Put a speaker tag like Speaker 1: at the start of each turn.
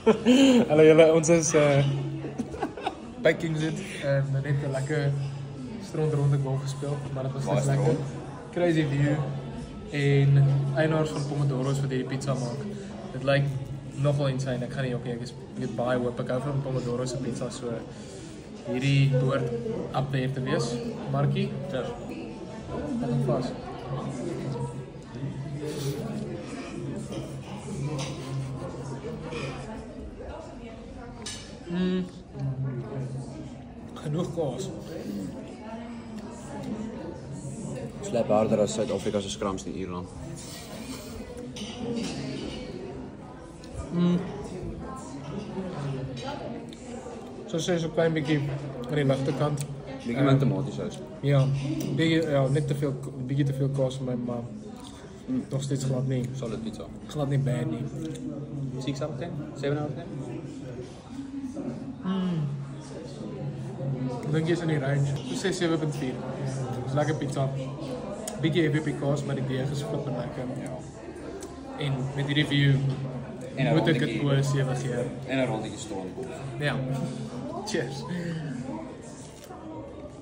Speaker 1: Hallo julle, ons is by Kingswood en net 'n lekker strand ronde golf gespeel, maar dit was net lekker. Crazy view en eienaars van Pomodoros wat hierdie pizza maak. Dit lyk nogal insane. Ek gaan nie ook nie, ek het baie hoop. Ek hou van Pomodoros se pizza, so hierdie behoort up there te wees. Markie, cheers. Wat dan vas? Genoeg kaas.
Speaker 2: Slap harder as Suid-Afrika se scrums in Ierland.
Speaker 1: So sê so klein bietjie aan die ligte kant.
Speaker 2: Bietjie min tomatiesaus.
Speaker 1: Ja, net te veel, bietjie te veel kaas vir my, maar nog steeds glad nie.
Speaker 2: Solid pizza.
Speaker 1: Glad nie bad nie.
Speaker 2: 6 out of 10? 7 out of 10?
Speaker 1: Ek dink jy is in die range. So sê 7.4. Dis lekker pizza. Bietjie heavy op die kaas, maar die deeg is flippend lekker. Ja. En met hierdie view moet ek dit oor 7 gee.
Speaker 2: En 'n rondetjie staan.
Speaker 1: Ja. Cheers.